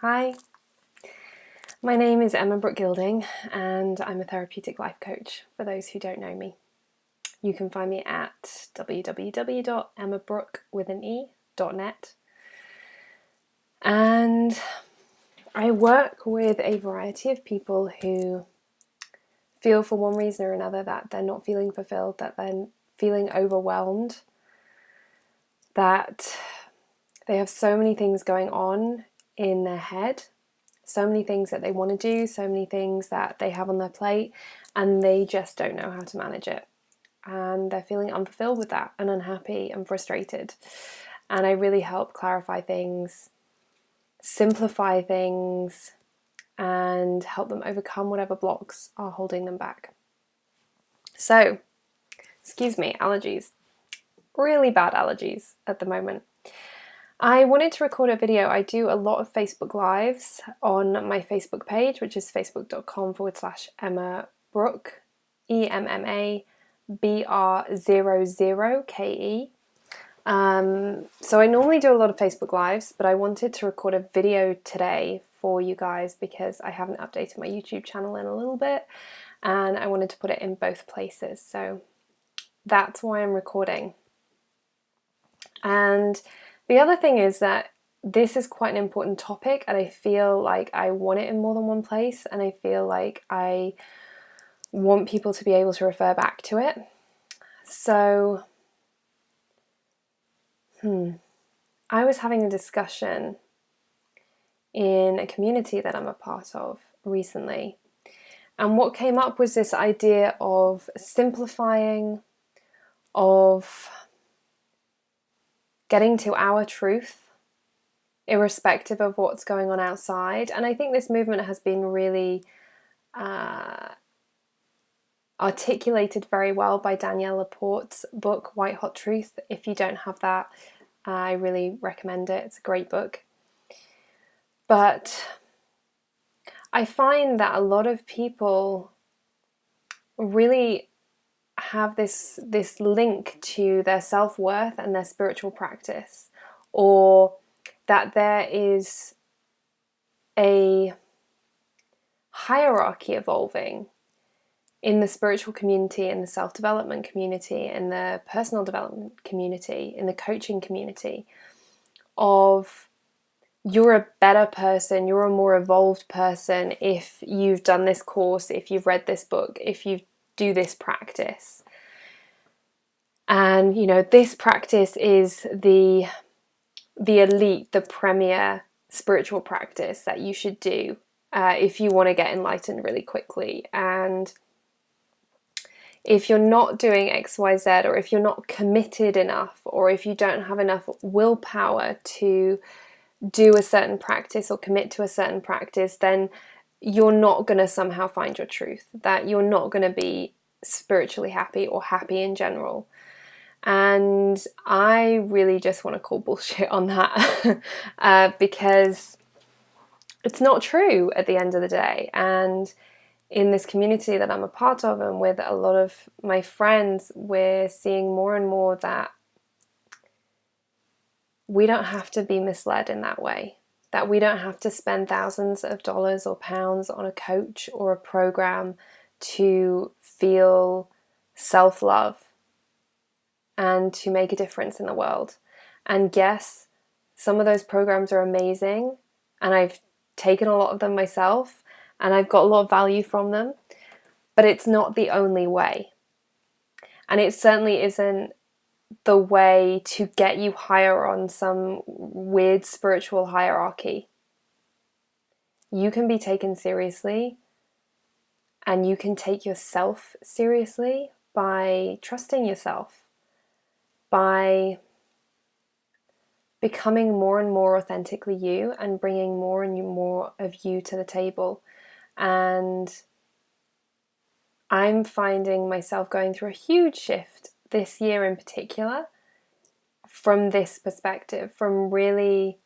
Hi, my name is Emma Brooke Gilding and I'm a therapeutic life coach for those who don't know me. You can find me at www.emmabrooke.net, and I work with a variety of people who feel for one reason or another that they're not feeling fulfilled, that they're feeling overwhelmed, that they have so many things going on in their head, so many things that they want to do, so many things that they have on their plate, and they just don't know how to manage it. And they're feeling unfulfilled with that and unhappy and frustrated. And I really help clarify things, simplify things, and help them overcome whatever blocks are holding them back. So, excuse me, allergies. Really bad allergies at the moment. I wanted to record a video. I do a lot of Facebook Lives on my Facebook page, which is facebook.com/Emma Brooke, EMMABR00KE. So I normally do a lot of Facebook Lives, but I wanted to record a video today for you guys because I haven't updated my YouTube channel in a little bit, and I wanted to put it in both places. So that's why I'm recording. And the other thing is that this is quite an important topic, and I feel like I want it in more than one place, and I feel like I want people to be able to refer back to it. So, I was having a discussion in a community that I'm a part of recently, and what came up was this idea of simplifying, of getting to our truth, irrespective of what's going on outside. And I think this movement has been really articulated very well by Danielle Laporte's book, White Hot Truth. If you don't have that, I really recommend it. It's a great book. But I find that a lot of people really have this link to their self-worth and their spiritual practice, or that there is a hierarchy evolving in the spiritual community, in the self-development community, in the personal development community, in the coaching community, of you're a better person, you're a more evolved person if you've done this course, if you've read this book, if you do this practice. And, this practice is the elite, the premier spiritual practice that you should do if you want to get enlightened really quickly. And if you're not doing XYZ, or if you're not committed enough, or if you don't have enough willpower to do a certain practice or commit to a certain practice, then you're not going to somehow find your truth, that you're not going to be spiritually happy or happy in general. And I really just want to call bullshit on that because it's not true at the end of the day. And in this community that I'm a part of, and with a lot of my friends, we're seeing more and more that we don't have to be misled in that way, that we don't have to spend thousands of dollars or pounds on a coach or a program to feel self-love and to make a difference in the world. And yes, some of those programs are amazing, and I've taken a lot of them myself, and I've got a lot of value from them, but it's not the only way. And it certainly isn't the way to get you higher on some weird spiritual hierarchy. You can be taken seriously, and you can take yourself seriously by trusting yourself, by becoming more and more authentically you, and bringing more and more of you to the table. And I'm finding myself going through a huge shift this year in particular from this perspective, from really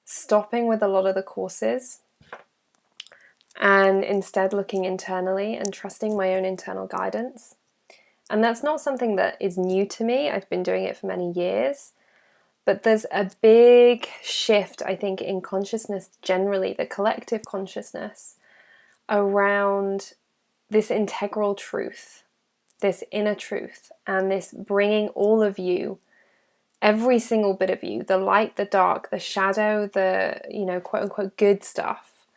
stopping with a lot of the courses and instead looking internally and trusting my own internal guidance. And that's not something that is new to me. I've been doing it for many years. But there's a big shift, I think, in consciousness generally, the collective consciousness, around this integral truth, this inner truth, and this bringing all of you, every single bit of you, the light, the dark, the shadow, the, quote unquote good stuff,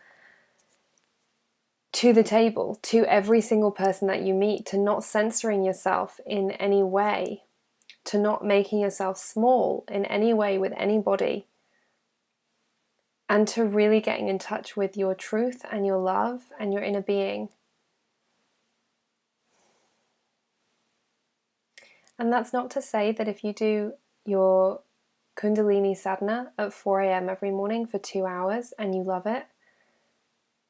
to the table, to every single person that you meet, to not censoring yourself in any way, to not making yourself small in any way with anybody, and to really getting in touch with your truth and your love and your inner being. And that's not to say that if you do your Kundalini sadhana at 4 a.m. every morning for 2 hours and you love it,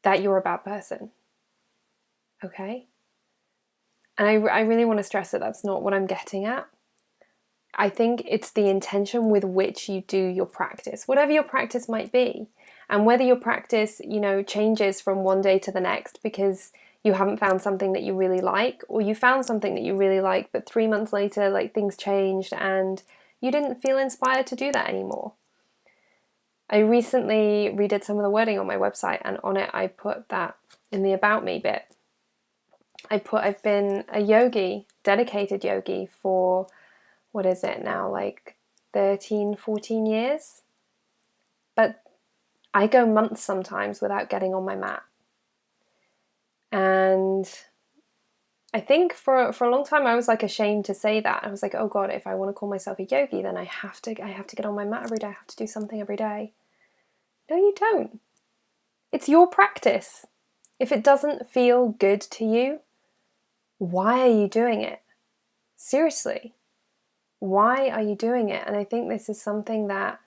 that you're a bad person. Okay? And I really want to stress that that's not what I'm getting at. I think it's the intention with which you do your practice, whatever your practice might be. And whether your practice, changes from one day to the next because you haven't found something that you really like, or you found something that you really like, but 3 months later, things changed and you didn't feel inspired to do that anymore. I recently redid some of the wording on my website, and on it I put that in the About Me bit. I've been a yogi, dedicated yogi for, what is it now, 13, 14 years? But I go months sometimes without getting on my mat. And I think for a long time I was ashamed to say that. I was like, oh God, if I want to call myself a yogi, then I have to get on my mat every day. I have to do something every day. No, you don't. It's your practice. If it doesn't feel good to you, why are you doing it? Seriously, why are you doing it? And I think this is something that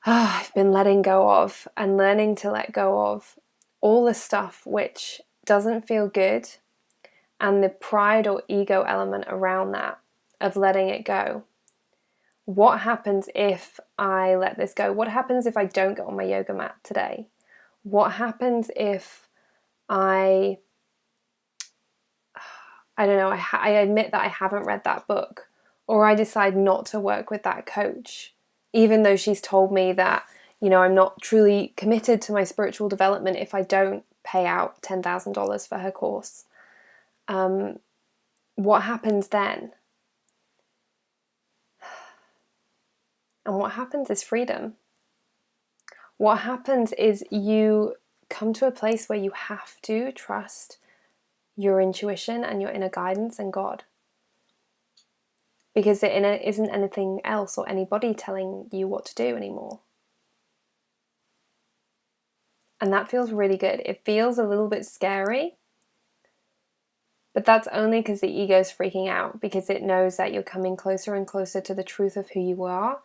I've been letting go of and learning to let go of all the stuff which doesn't feel good, and the pride or ego element around that, of letting it go. What happens if I let this go? What happens if I don't get on my yoga mat today? What happens if I don't know, I admit that I haven't read that book, or I decide not to work with that coach, even though she's told me that, I'm not truly committed to my spiritual development if I don't pay out $10,000 for her course. What happens then? And what happens is freedom. What happens is you come to a place where you have to trust your intuition and your inner guidance and God. Because it isn't anything else or anybody telling you what to do anymore. And that feels really good. It feels a little bit scary, but that's only because the ego's freaking out, because it knows that you're coming closer and closer to the truth of who you are.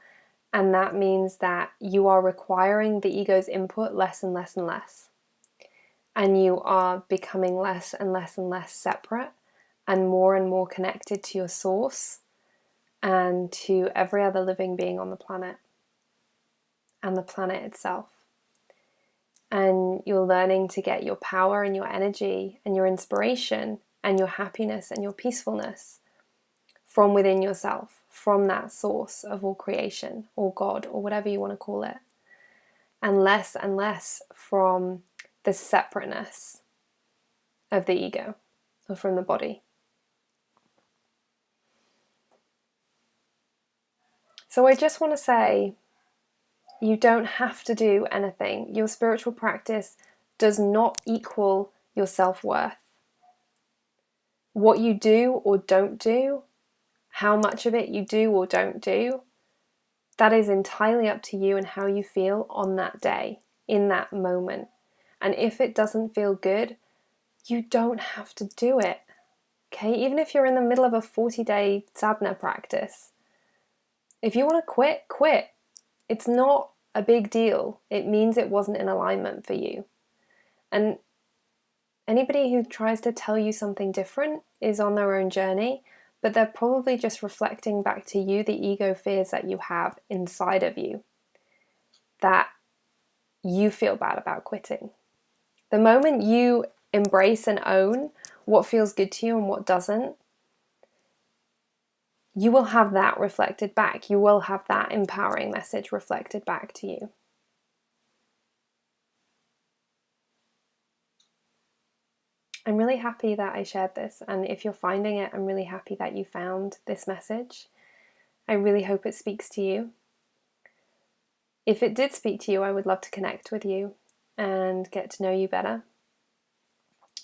And that means that you are requiring the ego's input less and less and less. And you are becoming less and less and less separate and more connected to your source and to every other living being on the planet and the planet itself. And you're learning to get your power and your energy and your inspiration and your happiness and your peacefulness from within yourself, from that source of all creation or God or whatever you want to call it, and less from the separateness of the ego or from the body. So I just want to say, you don't have to do anything. Your spiritual practice does not equal your self-worth. What you do or don't do, how much of it you do or don't do, that is entirely up to you and how you feel on that day, in that moment. And if it doesn't feel good, you don't have to do it. Okay? Even if you're in the middle of a 40-day sadhana practice, if you want to quit, quit. It's not a big deal. It means it wasn't in alignment for you. And anybody who tries to tell you something different is on their own journey, but they're probably just reflecting back to you the ego fears that you have inside of you, that you feel bad about quitting. The moment you embrace and own what feels good to you and what doesn't, you will have that reflected back. You will have that empowering message reflected back to you. I'm really happy that I shared this, and if you're finding it, I'm really happy that you found this message. I really hope it speaks to you. If it did speak to you, I would love to connect with you and get to know you better.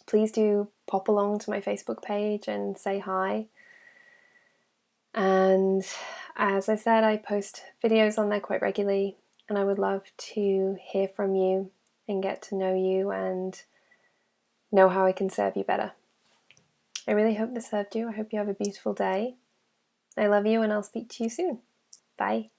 Please do pop along to my Facebook page and say hi. And as I said, I post videos on there quite regularly, and I would love to hear from you and get to know you and know how I can serve you better. I really hope this served you. I hope you have a beautiful day. I love you, and I'll speak to you soon. Bye.